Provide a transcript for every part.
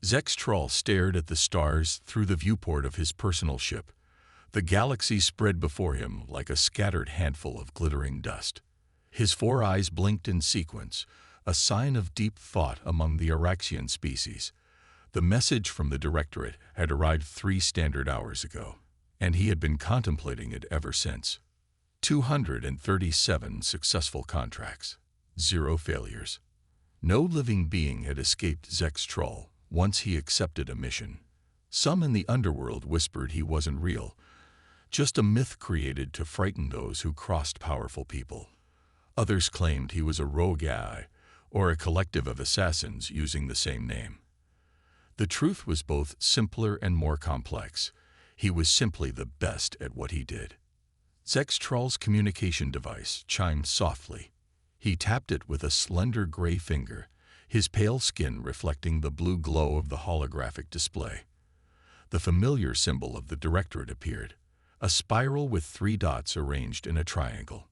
Zextrol stared at the stars through the viewport of his personal ship. The galaxy spread before him like a scattered handful of glittering dust. His 4 eyes blinked in sequence, a sign of deep thought among the Araxian species. The message from the Directorate had arrived 3 standard hours ago, and he had been contemplating it ever since. 237 successful contracts, 0 failures. No living being had escaped Zextrol once he accepted a mission. Some in the underworld whispered he wasn't real, just a myth created to frighten those who crossed powerful people. Others claimed he was a rogue AI, or a collective of assassins using the same name. The truth was both simpler and more complex. He was simply the best at what he did. Zextrol's communication device chimed softly. He tapped it with a slender gray finger, his pale skin reflecting the blue glow of the holographic display. The familiar symbol of the Directorate appeared, a spiral with 3 dots arranged in a triangle.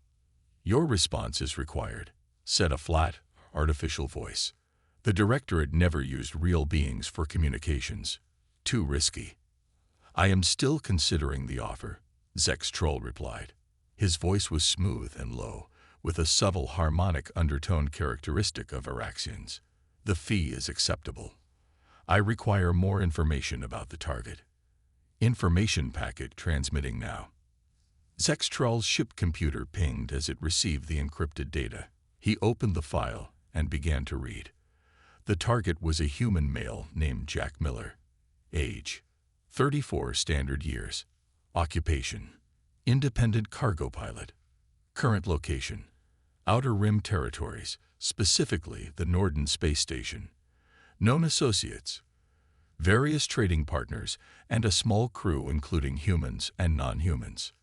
"Your response is required," said a flat, artificial voice. The Directorate never used real beings for communications. Too risky. "I am still considering the offer," Zextrol replied. His voice was smooth and low, with a subtle harmonic undertone characteristic of Araxians. "The fee is acceptable. I require more information about the target." Information packet transmitting now. Zextrol's ship computer pinged as it received the encrypted data. He opened the file and began to read. The target was a human male named Jack Miller. Age: 34 standard years. Occupation: independent cargo pilot. Current location: Outer Rim territories, specifically the Norden space station. Known associates: various trading partners and a small crew including humans and non-humans.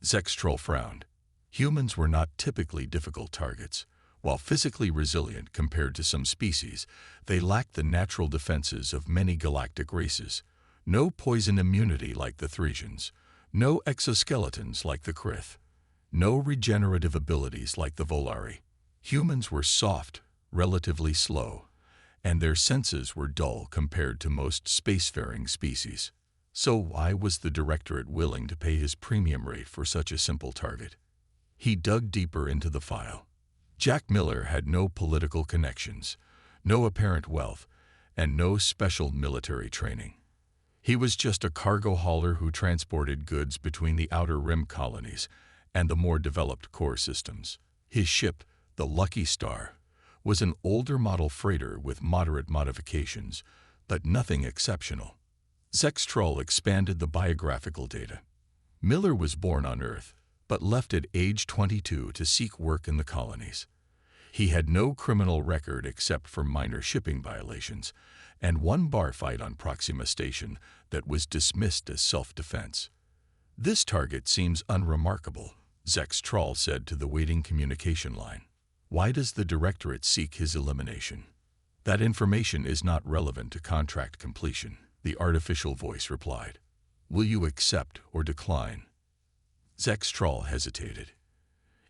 Zextrol frowned. Humans were not typically difficult targets. While physically resilient compared to some species, they lacked the natural defenses of many galactic races. No poison immunity like the Thresians, no exoskeletons like the Krith, no regenerative abilities like the Volari. Humans were soft, relatively slow, and their senses were dull compared to most spacefaring species. So why was the Directorate willing to pay his premium rate for such a simple target? He dug deeper into the file. Jack Miller had no political connections, no apparent wealth, and no special military training. He was just a cargo hauler who transported goods between the Outer Rim colonies and the more developed core systems. His ship, the Lucky Star, was an older model freighter with moderate modifications, but nothing exceptional. Zextrol expanded the biographical data. Miller was born on Earth, but left at age 22 to seek work in the colonies. He had no criminal record except for minor shipping violations, and one bar fight on Proxima Station that was dismissed as self-defense. "This target seems unremarkable," Zextrol said to the waiting communication line. "Why does the Directorate seek his elimination?" "That information is not relevant to contract completion," the artificial voice replied. "Will you accept or decline?" Zextrol hesitated.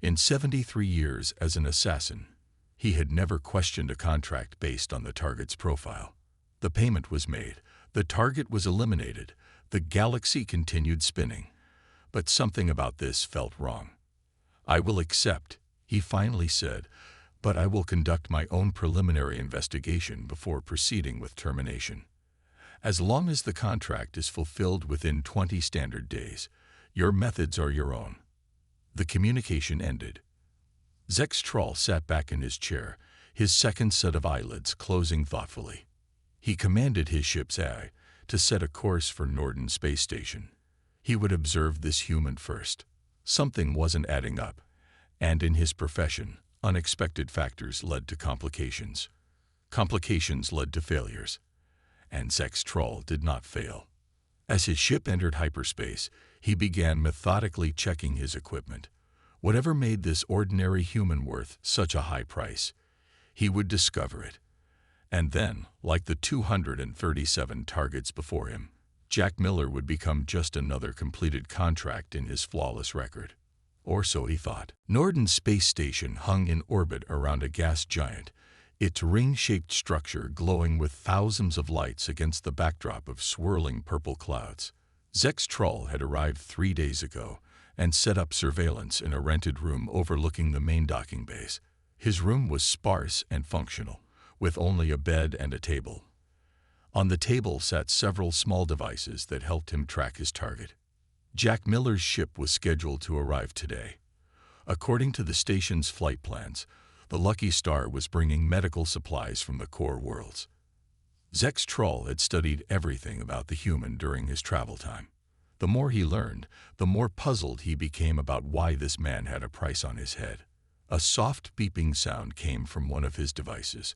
In 73 years as an assassin, he had never questioned a contract based on the target's profile. The payment was made, the target was eliminated, the galaxy continued spinning. But something about this felt wrong. "I will accept," he finally said, "but I will conduct my own preliminary investigation before proceeding with termination. As long as the contract is fulfilled within 20 standard days, your methods are your own." The communication ended. Zextrol sat back in his chair, his second set of eyelids closing thoughtfully. He commanded his ship's AI to set a course for Norden Space Station. He would observe this human first. Something wasn't adding up, and in his profession, unexpected factors led to complications. Complications led to failures, and Zextrol did not fail. As his ship entered hyperspace, he began methodically checking his equipment. Whatever made this ordinary human worth such a high price, he would discover it. And then, like the 237 targets before him, Jack Miller would become just another completed contract in his flawless record. Or so he thought. Norden Space Station hung in orbit around a gas giant, its ring-shaped structure glowing with thousands of lights against the backdrop of swirling purple clouds. Zextrol had arrived 3 days ago and set up surveillance in a rented room overlooking the main docking bays. His room was sparse and functional, with only a bed and a table. On the table sat several small devices that helped him track his target. Jack Miller's ship was scheduled to arrive today. According to the station's flight plans, the Lucky Star was bringing medical supplies from the core worlds. Zextrol had studied everything about the human during his travel time. The more he learned, the more puzzled he became about why this man had a price on his head. A soft beeping sound came from one of his devices.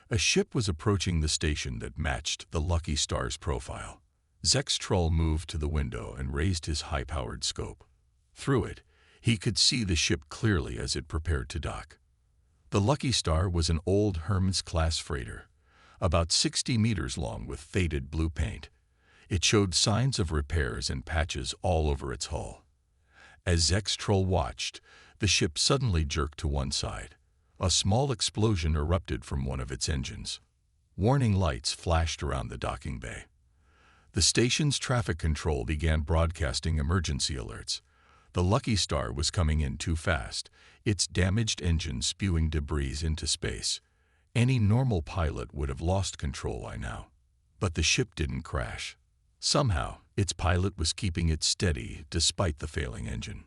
A ship was approaching the station that matched the Lucky Star's profile. Zextrol moved to the window and raised his high-powered scope. Through it, he could see the ship clearly as it prepared to dock. The Lucky Star was an old Hermes-class freighter, about 60 meters long with faded blue paint. It showed signs of repairs and patches all over its hull. As Zextrol watched, the ship suddenly jerked to one side. A small explosion erupted from one of its engines. Warning lights flashed around the docking bay. The station's traffic control began broadcasting emergency alerts. The Lucky Star was coming in too fast, its damaged engine spewing debris into space. Any normal pilot would have lost control by now. But the ship didn't crash. Somehow, its pilot was keeping it steady despite the failing engine.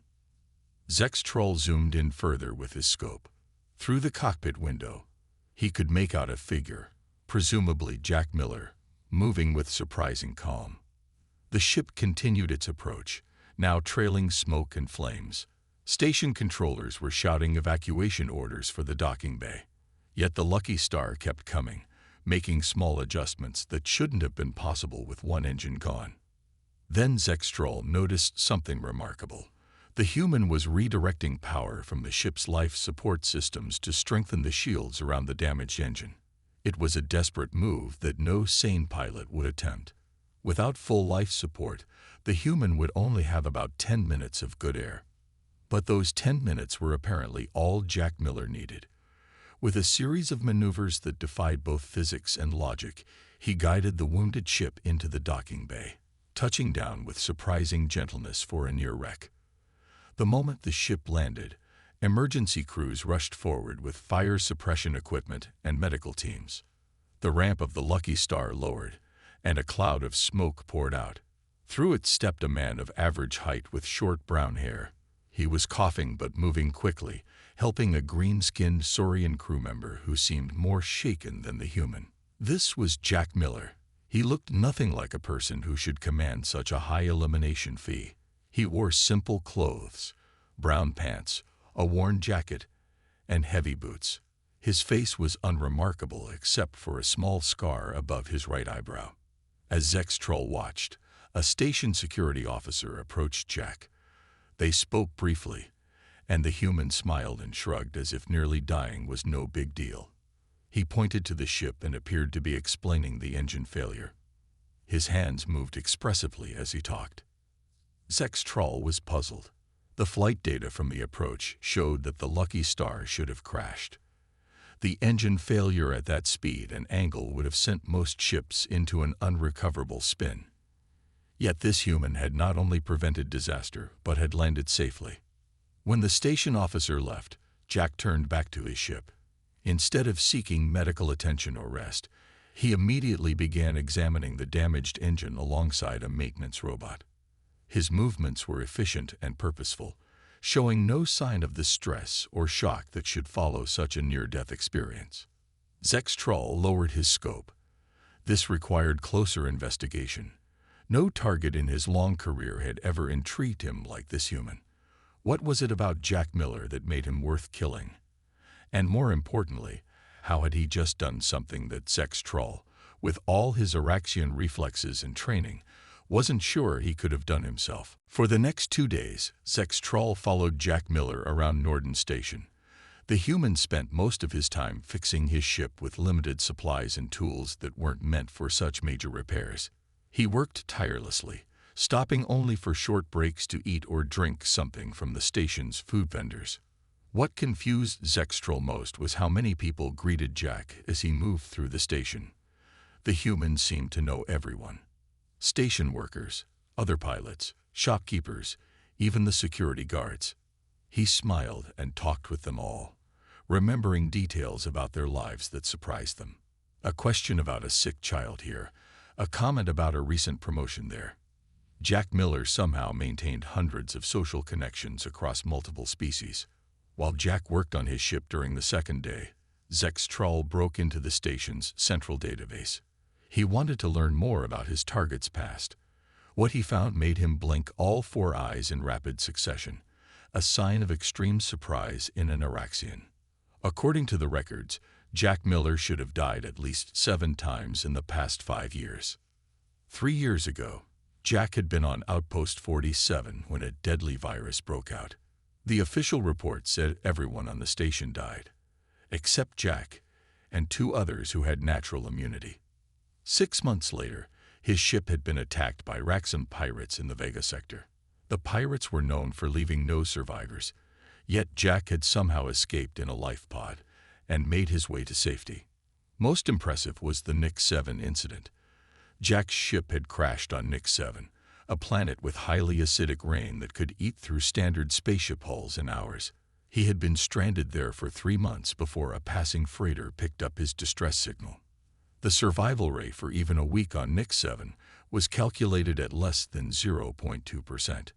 Zextrol zoomed in further with his scope. Through the cockpit window, he could make out a figure, presumably Jack Miller, moving with surprising calm. The ship continued its approach, now trailing smoke and flames. Station controllers were shouting evacuation orders for the docking bay. Yet the Lucky Star kept coming, making small adjustments that shouldn't have been possible with one engine gone. Then Zextrol noticed something remarkable. The human was redirecting power from the ship's life support systems to strengthen the shields around the damaged engine. It was a desperate move that no sane pilot would attempt. Without full life support, the human would only have about 10 minutes of good air. But those 10 minutes were apparently all Jack Miller needed. With a series of maneuvers that defied both physics and logic, he guided the wounded ship into the docking bay, touching down with surprising gentleness for a near wreck. The moment the ship landed, emergency crews rushed forward with fire suppression equipment and medical teams. The ramp of the Lucky Star lowered, and a cloud of smoke poured out. Through it stepped a man of average height with short brown hair. He was coughing but moving quickly, helping a green-skinned Saurian crew member who seemed more shaken than the human. This was Jack Miller. He looked nothing like a person who should command such a high elimination fee. He wore simple clothes, brown pants, a worn jacket, and heavy boots. His face was unremarkable except for a small scar above his right eyebrow. As Zextrol watched, a station security officer approached Jack. They spoke briefly, and the human smiled and shrugged as if nearly dying was no big deal. He pointed to the ship and appeared to be explaining the engine failure. His hands moved expressively as he talked. Zextrol was puzzled. The flight data from the approach showed that the Lucky Star should have crashed. The engine failure at that speed and angle would have sent most ships into an unrecoverable spin. Yet this human had not only prevented disaster, but had landed safely. When the station officer left, Jack turned back to his ship. Instead of seeking medical attention or rest, he immediately began examining the damaged engine alongside a maintenance robot. His movements were efficient and purposeful, showing no sign of the stress or shock that should follow such a near-death experience. Zextrol lowered his scope. This required closer investigation. No target in his long career had ever intrigued him like this human. What was it about Jack Miller that made him worth killing? And more importantly, how had he just done something that Zextrol, with all his Araxian reflexes and training, wasn't sure he could have done himself? For the next 2 days, Zextrol followed Jack Miller around Norden Station. The human spent most of his time fixing his ship with limited supplies and tools that weren't meant for such major repairs. He worked tirelessly, stopping only for short breaks to eat or drink something from the station's food vendors. What confused Zextrol most was how many people greeted Jack as he moved through the station. The humans seemed to know everyone. Station workers, other pilots, shopkeepers, even the security guards. He smiled and talked with them all, remembering details about their lives that surprised them. A question about a sick child here, a comment about a recent promotion there. Jack Miller somehow maintained hundreds of social connections across multiple species. While Jack worked on his ship during the second day, Zextrol broke into the station's central database. He wanted to learn more about his target's past. What he found made him blink all four eyes in rapid succession, a sign of extreme surprise in an Araxian. According to the records, Jack Miller should have died at least 7 times in the past 5 years. 3 years ago, Jack had been on Outpost 47 when a deadly virus broke out. The official report said everyone on the station died, except Jack and 2 others who had natural immunity. 6 months later, his ship had been attacked by Raxum pirates in the Vega sector. The pirates were known for leaving no survivors, yet Jack had somehow escaped in a life pod and made his way to safety. Most impressive was the Nix 7 incident. Jack's ship had crashed on Nix 7, a planet with highly acidic rain that could eat through standard spaceship hulls in hours. He had been stranded there for 3 months before a passing freighter picked up his distress signal. The survival rate for even a week on Nix 7 was calculated at less than 0.2%.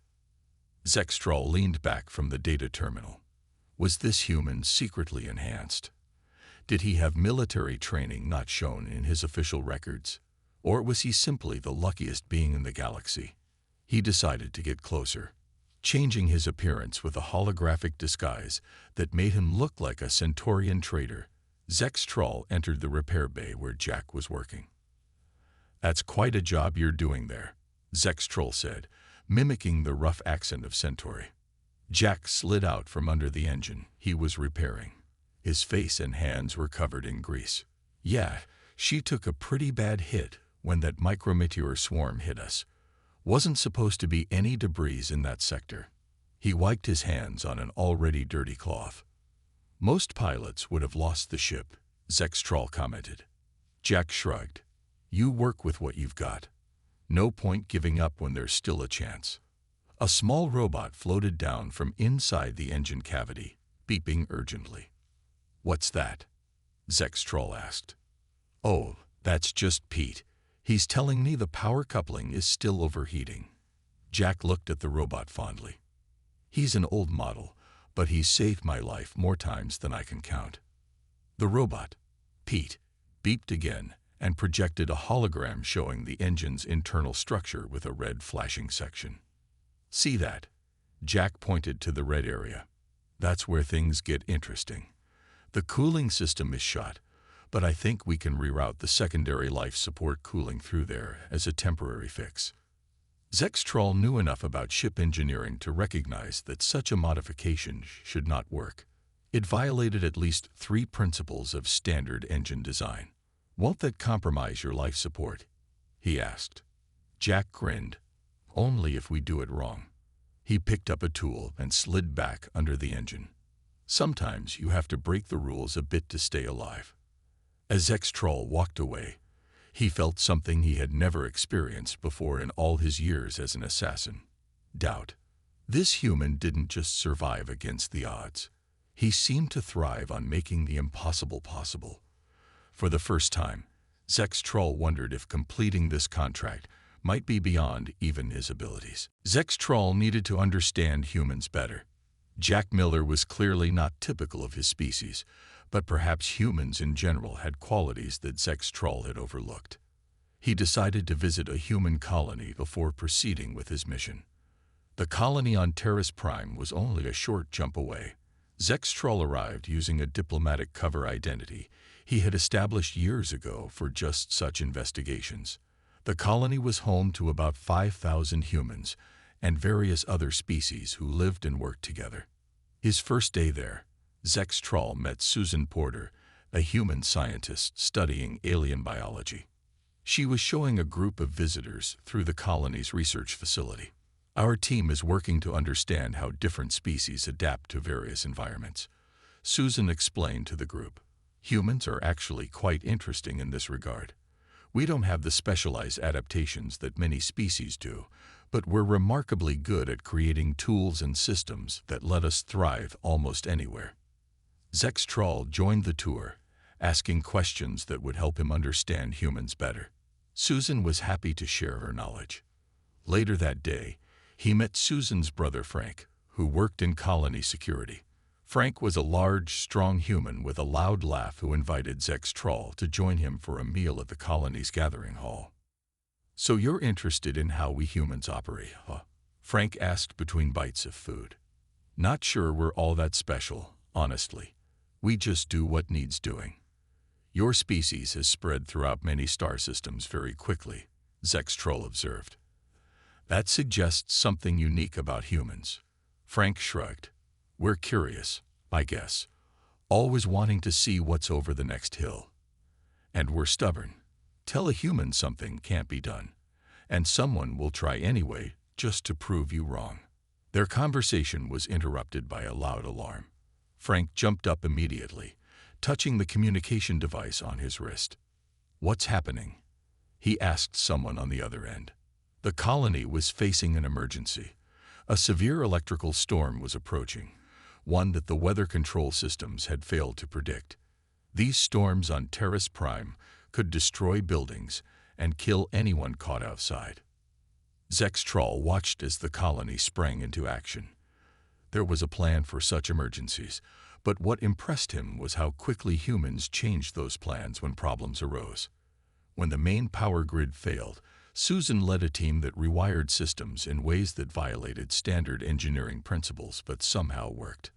Zextrol leaned back from the data terminal. Was this human secretly enhanced? Did he have military training not shown in his official records? Or was he simply the luckiest being in the galaxy? He decided to get closer, changing his appearance with a holographic disguise that made him look like a Centaurian trader. Zextrol entered the repair bay where Jack was working. "That's quite a job you're doing there," Zextrol said, mimicking the rough accent of Centauri. Jack slid out from under the engine he was repairing. His face and hands were covered in grease. "Yeah, she took a pretty bad hit when that micrometeor swarm hit us. Wasn't supposed to be any debris in that sector." He wiped his hands on an already dirty cloth. "Most pilots would have lost the ship," Zextrol commented. Jack shrugged. "You work with what you've got. No point giving up when there's still a chance." A small robot floated down from inside the engine cavity, beeping urgently. "What's that?" Zextrol asked. "Oh, that's just Pete. He's telling me the power coupling is still overheating." Jack looked at the robot fondly. "He's an old model, but he's saved my life more times than I can count." The robot, Pete, beeped again and projected a hologram showing the engine's internal structure with a red flashing section. "See that?" Jack pointed to the red area. "That's where things get interesting. The cooling system is shot, but I think we can reroute the secondary life support cooling through there as a temporary fix." Zextrol knew enough about ship engineering to recognize that such a modification should not work. It violated at least 3 principles of standard engine design. "Won't that compromise your life support?" he asked. Jack grinned. "Only if we do it wrong." He picked up a tool and slid back under the engine. "Sometimes you have to break the rules a bit to stay alive." As Zextrol walked away, he felt something he had never experienced before in all his years as an assassin: doubt. This human didn't just survive against the odds. He seemed to thrive on making the impossible possible. For the first time, Zextrol wondered if completing this contract might be beyond even his abilities. Zextrol needed to understand humans better. Jack Miller was clearly not typical of his species, but perhaps humans in general had qualities that Zextrol had overlooked. He decided to visit a human colony before proceeding with his mission. The colony on Terrace Prime was only a short jump away. Zextrol arrived using a diplomatic cover identity he had established years ago for just such investigations. The colony was home to about 5,000 humans and various other species who lived and worked together. His first day there, Zextrol met Susan Porter, a human scientist studying alien biology. She was showing a group of visitors through the colony's research facility. Our team is working to understand how different species adapt to various environments. Susan explained to the group. Humans are actually quite interesting in this regard. We don't have the specialized adaptations that many species do, but we're remarkably good at creating tools and systems that let us thrive almost anywhere. Zex Troll joined the tour, asking questions that would help him understand humans better. Susan was happy to share her knowledge. Later that day, he met Susan's brother Frank, who worked in colony security. Frank was a large, strong human with a loud laugh who invited Zex Troll to join him for a meal at the colony's gathering hall. "So you're interested in how we humans operate, huh?" Frank asked between bites of food. "Not sure we're all that special, honestly. We just do what needs doing. Your species has spread throughout many star systems very quickly," Zex Troll observed. "That suggests something unique about humans." Frank shrugged. "We're curious, I guess, always wanting to see what's over the next hill. And we're stubborn. Tell a human something can't be done, and someone will try anyway just to prove you wrong." Their conversation was interrupted by a loud alarm. Frank jumped up immediately, touching the communication device on his wrist. "What's happening?" he asked someone on the other end. The colony was facing an emergency. A severe electrical storm was approaching, one that the weather control systems had failed to predict. These storms on Terrace Prime could destroy buildings and kill anyone caught outside. Zex Troll watched as the colony sprang into action. There was a plan for such emergencies, but what impressed him was how quickly humans changed those plans when problems arose. When the main power grid failed, Susan led a team that rewired systems in ways that violated standard engineering principles but somehow worked.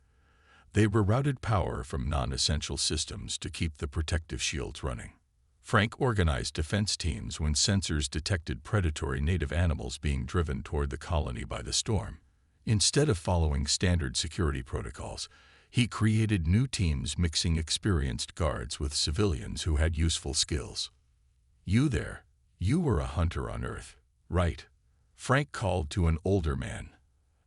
They rerouted power from non-essential systems to keep the protective shields running. Frank organized defense teams when sensors detected predatory native animals being driven toward the colony by the storm. Instead of following standard security protocols, he created new teams mixing experienced guards with civilians who had useful skills. "You there, you were a hunter on Earth, right?" Frank called to an older man.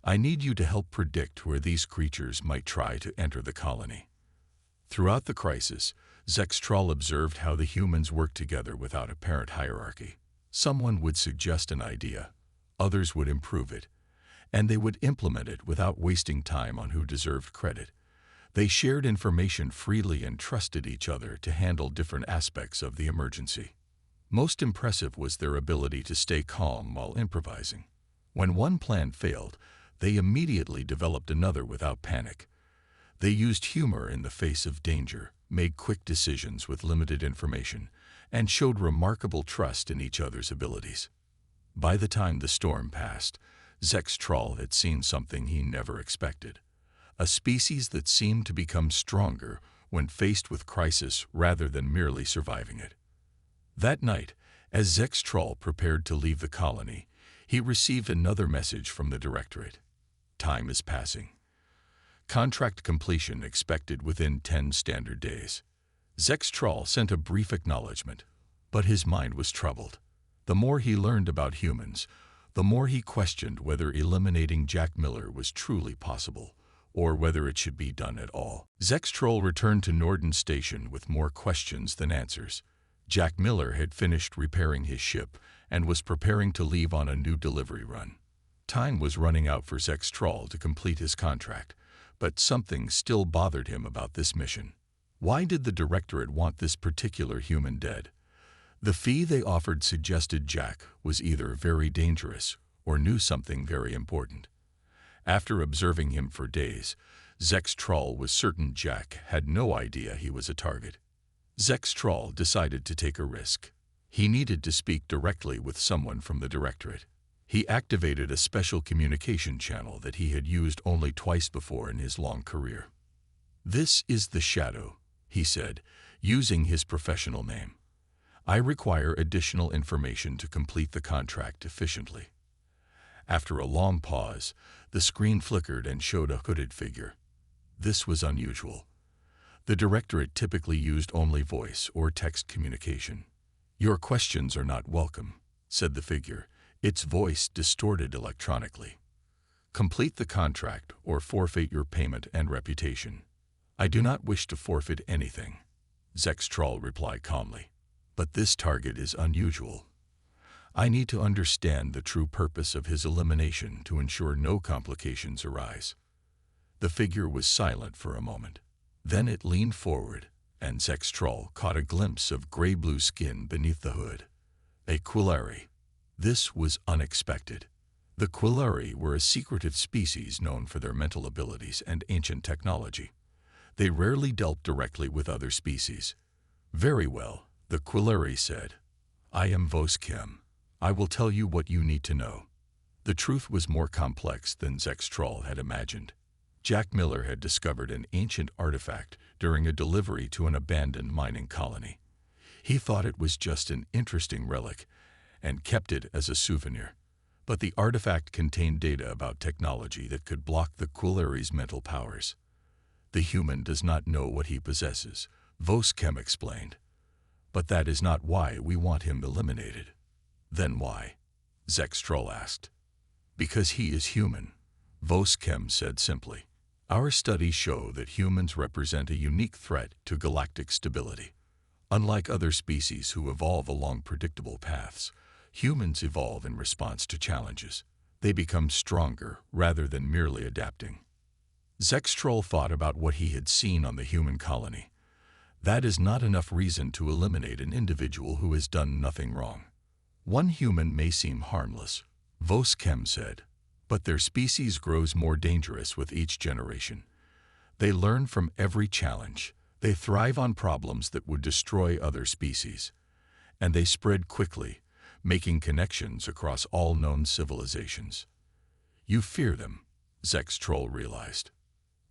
"I need you to help predict where these creatures might try to enter the colony." Throughout the crisis, Zex Troll observed how the humans worked together without apparent hierarchy. Someone would suggest an idea, others would improve it, and they would implement it without wasting time on who deserved credit. They shared information freely and trusted each other to handle different aspects of the emergency. Most impressive was their ability to stay calm while improvising. When one plan failed, they immediately developed another without panic. They used humor in the face of danger, made quick decisions with limited information, and showed remarkable trust in each other's abilities. By the time the storm passed, Zex Troll had seen something he never expected. A species that seemed to become stronger when faced with crisis rather than merely surviving it. That night, as Zex Troll prepared to leave the colony, he received another message from the Directorate. "Time is passing. Contract completion expected within 10 standard days." Zex Troll sent a brief acknowledgement, but his mind was troubled. The more he learned about humans, the more he questioned whether eliminating Jack Miller was truly possible, or whether it should be done at all. Zex Troll returned to Norden Station with more questions than answers. Jack Miller had finished repairing his ship and was preparing to leave on a new delivery run. Time was running out for Zex Troll to complete his contract, but something still bothered him about this mission. Why did the Directorate want this particular human dead? The fee they offered suggested Jack was either very dangerous or knew something very important. After observing him for days, Zex Troll was certain Jack had no idea he was a target. Zex Troll decided to take a risk. He needed to speak directly with someone from the Directorate. He activated a special communication channel that he had used only twice before in his long career. "This is the Shadow," he said, using his professional name. "I require additional information to complete the contract efficiently." After a long pause, the screen flickered and showed a hooded figure. This was unusual. The Directorate typically used only voice or text communication. "Your questions are not welcome," said the figure, its voice distorted electronically. Complete the contract or forfeit your payment and reputation. I do not wish to forfeit anything, Zextrol replied calmly. But this target is unusual. I need to understand the true purpose of his elimination to ensure no complications arise. The figure was silent for a moment. Then it leaned forward, and Zextrol caught a glimpse of gray-blue skin beneath the hood. A Quilari. This was unexpected. The Quilari were a secretive species known for their mental abilities and ancient technology. They rarely dealt directly with other species. Very well, the Quilari said. I am Voskem. I will tell you what you need to know. The truth was more complex than Zextrol had imagined. Jack Miller had discovered an ancient artifact during a delivery to an abandoned mining colony. He thought it was just an interesting relic and kept it as a souvenir. But the artifact contained data about technology that could block the Quilari's mental powers. The human does not know what he possesses, Voskem explained. But that is not why we want him eliminated. Then why? Zextrol asked. Because he is human, Voskem said simply. Our studies show that humans represent a unique threat to galactic stability. Unlike other species who evolve along predictable paths, humans evolve in response to challenges. They become stronger rather than merely adapting. Zextrol thought about what he had seen on the human colony. That is not enough reason to eliminate an individual who has done nothing wrong. One human may seem harmless, Voskem said, but their species grows more dangerous with each generation. They learn from every challenge. They thrive on problems that would destroy other species. And they spread quickly, making connections across all known civilizations. You fear them, Zextrol realized.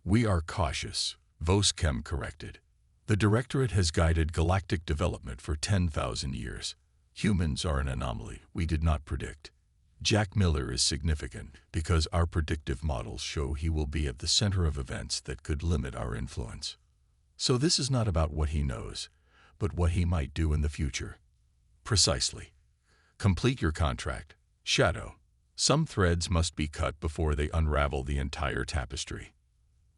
We are cautious, Voskem corrected. The Directorate has guided galactic development for 10,000 years. Humans are an anomaly we did not predict. Jack Miller is significant because our predictive models show he will be at the center of events that could limit our influence. So this is not about what he knows, but what he might do in the future. Precisely. Complete your contract. Shadow. Some threads must be cut before they unravel the entire tapestry.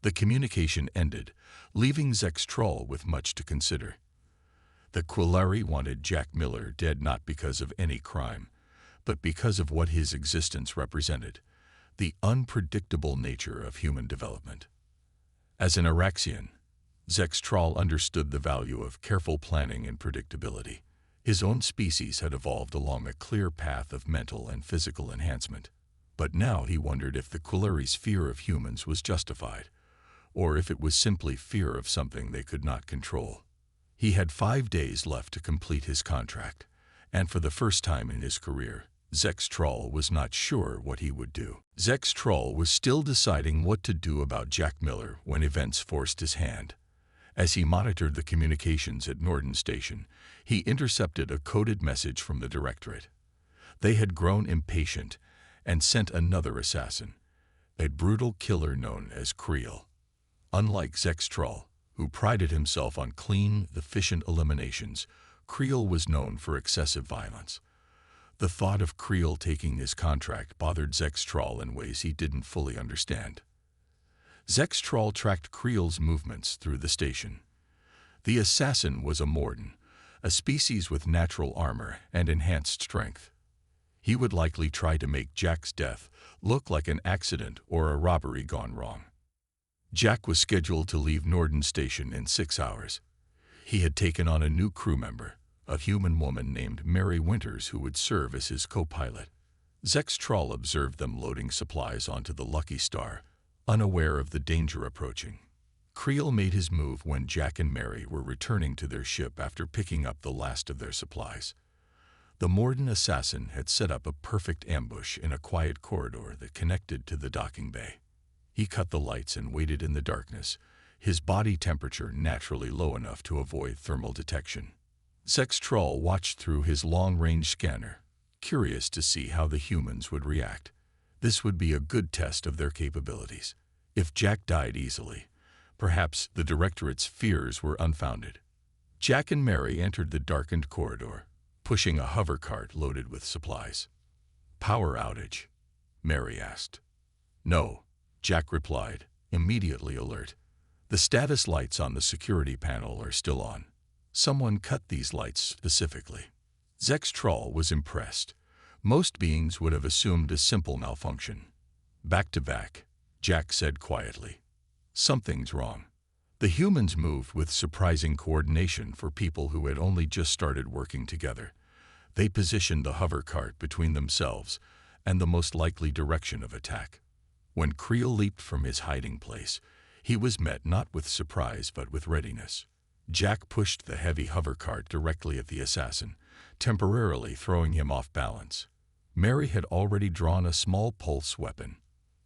The communication ended, leaving Zextrol with much to consider. The Quilari wanted Jack Miller dead not because of any crime, but because of what his existence represented, the unpredictable nature of human development. As an Araxian, Zextrol understood the value of careful planning and predictability. His own species had evolved along a clear path of mental and physical enhancement. But now he wondered if the Quilari's fear of humans was justified, or if it was simply fear of something they could not control. He had 5 days left to complete his contract, and for the first time in his career, Zextrol was not sure what he would do. Zextrol was still deciding what to do about Jack Miller when events forced his hand. As he monitored the communications at Norden Station, he intercepted a coded message from the Directorate. They had grown impatient and sent another assassin, a brutal killer known as Creel. Unlike Zextrol, who prided himself on clean, efficient eliminations, Creel was known for excessive violence. The thought of Creel taking his contract bothered Zextrol in ways he didn't fully understand. Zextrol tracked Creel's movements through the station. The assassin was a Morden, a species with natural armor and enhanced strength. He would likely try to make Jack's death look like an accident or a robbery gone wrong. Jack was scheduled to leave Norden Station in 6 hours. He had taken on a new crew member, a human woman named Mary Winters who would serve as his co-pilot. Zextrol observed them loading supplies onto the Lucky Star, unaware of the danger approaching. Creel made his move when Jack and Mary were returning to their ship after picking up the last of their supplies. The Morden assassin had set up a perfect ambush in a quiet corridor that connected to the docking bay. He cut the lights and waited in the darkness, his body temperature naturally low enough to avoid thermal detection. Zextrol watched through his long-range scanner, curious to see how the humans would react. This would be a good test of their capabilities. If Jack died easily, perhaps the Directorate's fears were unfounded. Jack and Mary entered the darkened corridor, pushing a hover cart loaded with supplies. "Power outage?" Mary asked. "No," Jack replied, immediately alert. "The status lights on the security panel are still on. Someone cut these lights specifically." Zextrol was impressed. Most beings would have assumed a simple malfunction. "Back to back," Jack said quietly. "Something's wrong." The humans moved with surprising coordination for people who had only just started working together. They positioned the hover cart between themselves and the most likely direction of attack. When Creel leaped from his hiding place, he was met not with surprise but with readiness. Jack pushed the heavy hover cart directly at the assassin, temporarily throwing him off balance. Mary had already drawn a small pulse weapon.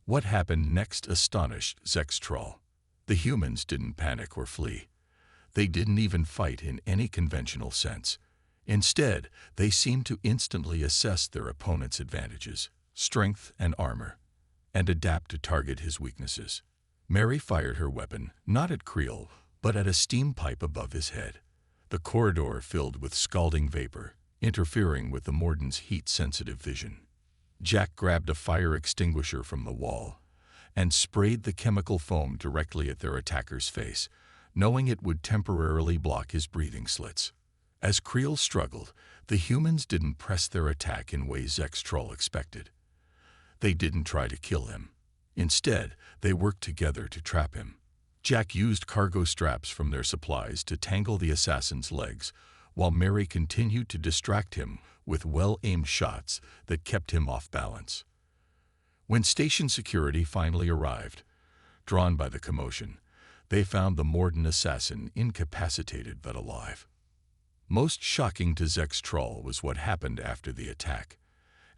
What happened next astonished Zextrol. The humans didn't panic or flee. They didn't even fight in any conventional sense. Instead, they seemed to instantly assess their opponent's advantages, strength and armor, and adapt to target his weaknesses. Mary fired her weapon, not at Creel, but at a steam pipe above his head. The corridor filled with scalding vapor, interfering with the Morden's heat-sensitive vision. Jack grabbed a fire extinguisher from the wall and sprayed the chemical foam directly at their attacker's face, knowing it would temporarily block his breathing slits. As Creel struggled, the humans didn't press their attack in ways Zextrol expected. They didn't try to kill him. Instead, they worked together to trap him. Jack used cargo straps from their supplies to tangle the assassin's legs, while Mary continued to distract him with well-aimed shots that kept him off balance. When station security finally arrived, drawn by the commotion, they found the Morden assassin incapacitated but alive. Most shocking to Zextrol was what happened after the attack.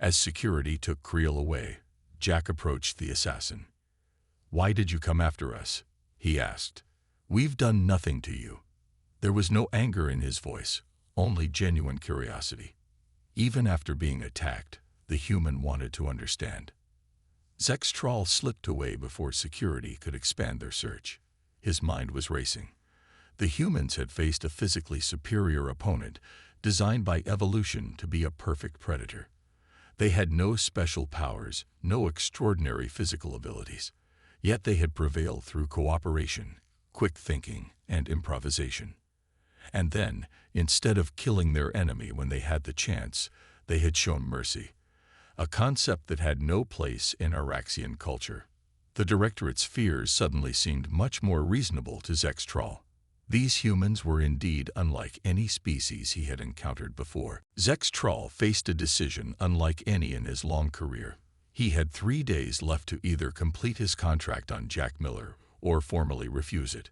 As security took Creel away, Jack approached the assassin. "Why did you come after us?" he asked. "We've done nothing to you." There was no anger in his voice, only genuine curiosity. Even after being attacked, the human wanted to understand. Zextrol slipped away before security could expand their search. His mind was racing. The humans had faced a physically superior opponent designed by evolution to be a perfect predator. They had no special powers, no extraordinary physical abilities. Yet they had prevailed through cooperation, quick thinking, and improvisation. And then, instead of killing their enemy when they had the chance, they had shown mercy, a concept that had no place in Araxian culture. The Directorate's fears suddenly seemed much more reasonable to Zextrol. These humans were indeed unlike any species he had encountered before. Zextrol faced a decision unlike any in his long career. He had 3 days left to either complete his contract on Jack Miller or formally refuse it.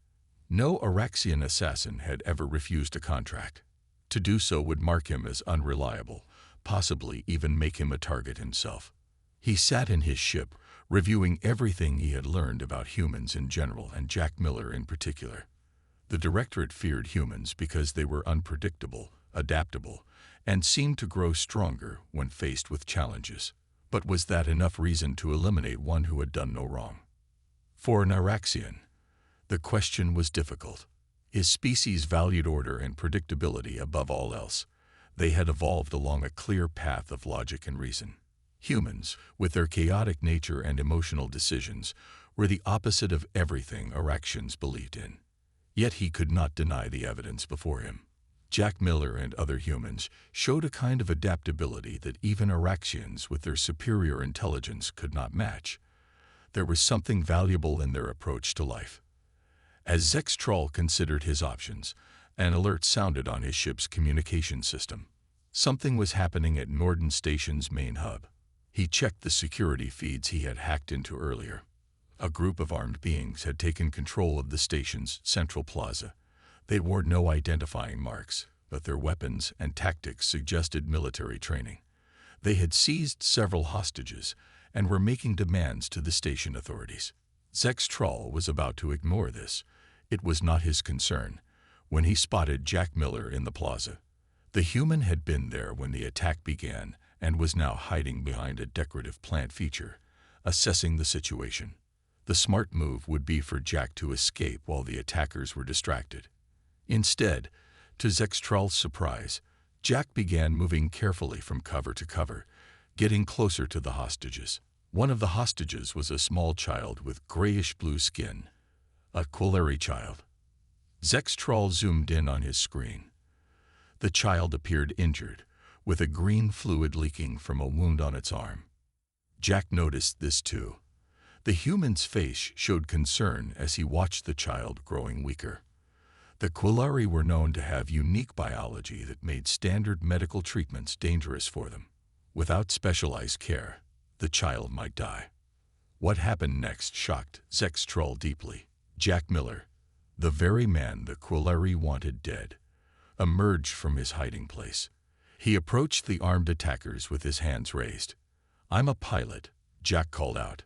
No Araxian assassin had ever refused a contract. To do so would mark him as unreliable, possibly even make him a target himself. He sat in his ship, reviewing everything he had learned about humans in general and Jack Miller in particular. The Directorate feared humans because they were unpredictable, adaptable, and seemed to grow stronger when faced with challenges. But was that enough reason to eliminate one who had done no wrong? For an Araxian, the question was difficult. His species valued order and predictability above all else. They had evolved along a clear path of logic and reason. Humans, with their chaotic nature and emotional decisions, were the opposite of everything Araxians believed in. Yet he could not deny the evidence before him. Jack Miller and other humans showed a kind of adaptability that even Araxians with their superior intelligence could not match. There was something valuable in their approach to life. As Zextrol considered his options, an alert sounded on his ship's communication system. Something was happening at Norden Station's main hub. He checked the security feeds he had hacked into earlier. A group of armed beings had taken control of the station's central plaza. They wore no identifying marks, but their weapons and tactics suggested military training. They had seized several hostages and were making demands to the station authorities. Zextrol was about to ignore this. It was not his concern when he spotted Jack Miller in the plaza. The human had been there when the attack began and was now hiding behind a decorative plant feature, assessing the situation. The smart move would be for Jack to escape while the attackers were distracted. Instead, to Zextrol's surprise, Jack began moving carefully from cover to cover, getting closer to the hostages. One of the hostages was a small child with grayish-blue skin, a Quillary child. Zextrol zoomed in on his screen. The child appeared injured, with a green fluid leaking from a wound on its arm. Jack noticed this too. The human's face showed concern as he watched the child growing weaker. The Quillary were known to have unique biology that made standard medical treatments dangerous for them. Without specialized care, the child might die. What happened next shocked Zextrol deeply. Jack Miller, the very man the Quillary wanted dead, emerged from his hiding place. He approached the armed attackers with his hands raised. "I'm a pilot," Jack called out.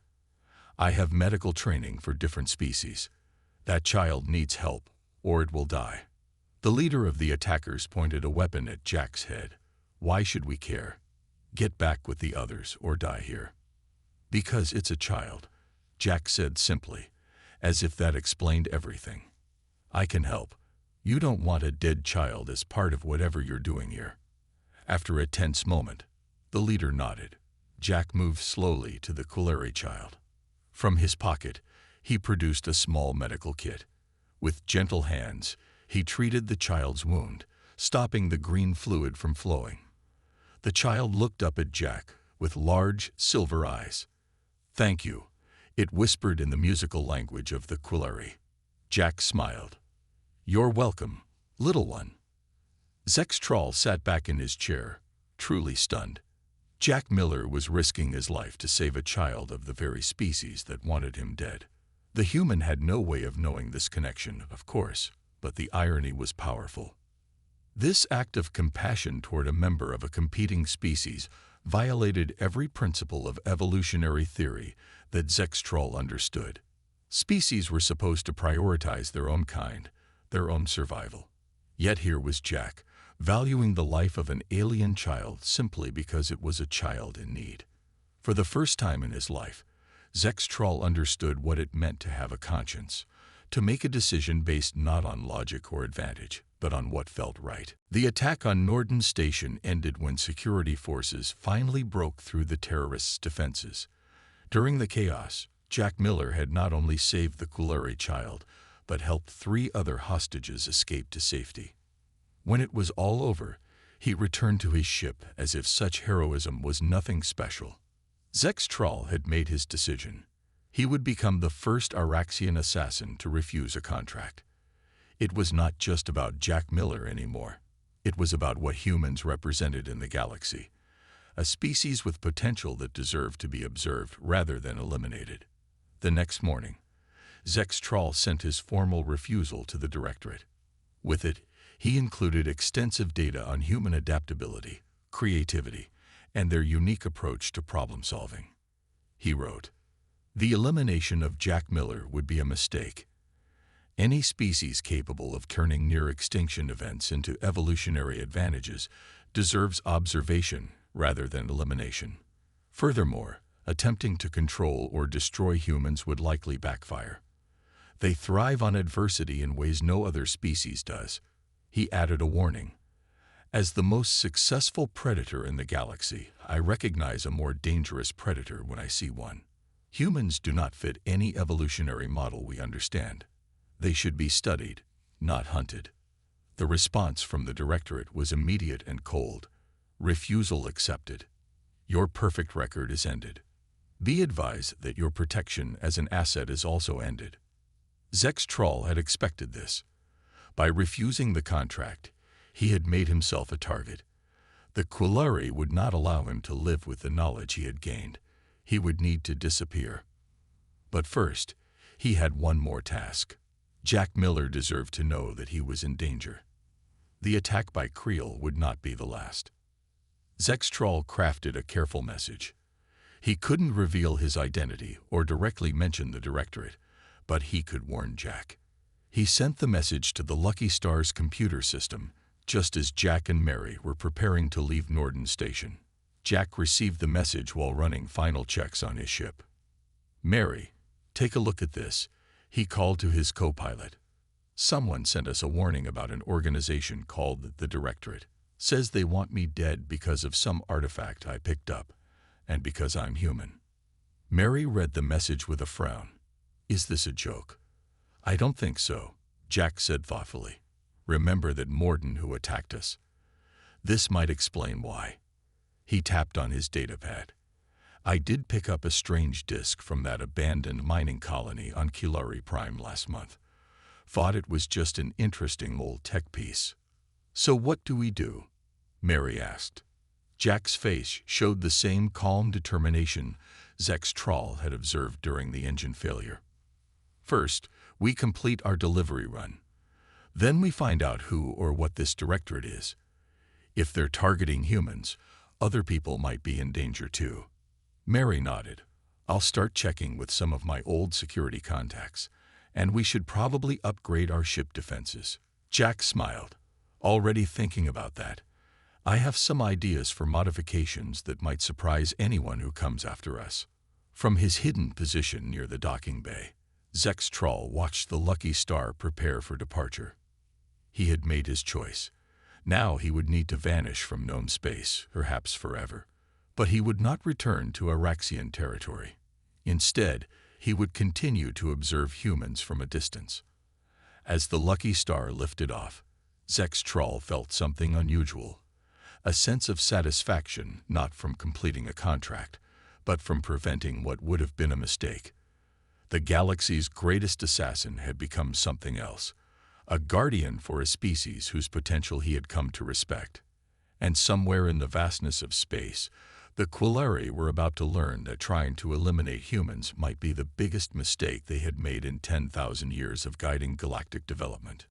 "I have medical training for different species. That child needs help, or it will die." The leader of the attackers pointed a weapon at Jack's head. "Why should we care? Get back with the others or die here." "Because it's a child," Jack said simply, as if that explained everything. "I can help. You don't want a dead child as part of whatever you're doing here." After a tense moment, the leader nodded. Jack moved slowly to the Quillary child. From his pocket, he produced a small medical kit. With gentle hands, he treated the child's wound, stopping the green fluid from flowing. The child looked up at Jack with large, silver eyes. "Thank you," it whispered in the musical language of the Quillary. Jack smiled. "You're welcome, little one." Zextrol sat back in his chair, truly stunned. Jack Miller was risking his life to save a child of the very species that wanted him dead. The human had no way of knowing this connection, of course, but the irony was powerful. This act of compassion toward a member of a competing species violated every principle of evolutionary theory that Zextrol understood. Species were supposed to prioritize their own kind, their own survival. Yet here was Jack, valuing the life of an alien child simply because it was a child in need. For the first time in his life, Zextrol understood what it meant to have a conscience, to make a decision based not on logic or advantage, but on what felt right. The attack on Norden Station ended when security forces finally broke through the terrorists' defenses. During the chaos, Jack Miller had not only saved the Quillary child, but helped 3 other hostages escape to safety. When it was all over, he returned to his ship as if such heroism was nothing special. Zextrol had made his decision. He would become the first Araxian assassin to refuse a contract. It was not just about Jack Miller anymore. It was about what humans represented in the galaxy, a species with potential that deserved to be observed rather than eliminated. The next morning, Zextrol sent his formal refusal to the Directorate. With it, he included extensive data on human adaptability, creativity, and their unique approach to problem-solving. He wrote, "The elimination of Jack Miller would be a mistake. Any species capable of turning near-extinction events into evolutionary advantages deserves observation rather than elimination. Furthermore, attempting to control or destroy humans would likely backfire. They thrive on adversity in ways no other species does." He added a warning. "As the most successful predator in the galaxy, I recognize a more dangerous predator when I see one. Humans do not fit any evolutionary model we understand. They should be studied, not hunted." The response from the Directorate was immediate and cold. "Refusal accepted. Your perfect record is ended. Be advised that your protection as an asset is also ended." Zextrol had expected this. By refusing the contract, he had made himself a target. The Quillary would not allow him to live with the knowledge he had gained. He would need to disappear. But first, he had one more task. Jack Miller deserved to know that he was in danger. The attack by Creel would not be the last. Zextrol crafted a careful message. He couldn't reveal his identity or directly mention the Directorate, but he could warn Jack. He sent the message to the Lucky Star's computer system, just as Jack and Mary were preparing to leave Norden Station. Jack received the message while running final checks on his ship. "Mary, take a look at this," he called to his co-pilot. "Someone sent us a warning about an organization called the Directorate. Says they want me dead because of some artifact I picked up, and because I'm human." Mary read the message with a frown. Is this a joke? I don't think so, Jack said thoughtfully. Remember that Morton who attacked us? This might explain why. He tapped on his datapad. I did pick up a strange disk from that abandoned mining colony on Kilari Prime last month. Thought it was just an interesting old tech piece. So what do we do? Mary asked. Jack's face showed the same calm determination Zex Troll had observed during the engine failure. First, we complete our delivery run. Then we find out who or what this directorate is. If they're targeting humans, other people might be in danger too. Mary nodded. I'll start checking with some of my old security contacts, and we should probably upgrade our ship defenses. Jack smiled. Already thinking about that. I have some ideas for modifications that might surprise anyone who comes after us. From his hidden position near the docking bay, Zex Troll watched the lucky star prepare for departure. He had made his choice. Now he would need to vanish from known space, perhaps forever. But he would not return to Araxian territory. Instead, he would continue to observe humans from a distance. As the lucky star lifted off, Zex Troll felt something unusual. A sense of satisfaction not from completing a contract, but from preventing what would have been a mistake. The galaxy's greatest assassin had become something else, a guardian for a species whose potential he had come to respect. And somewhere in the vastness of space, the Quilari were about to learn that trying to eliminate humans might be the biggest mistake they had made in 10,000 years of guiding galactic development.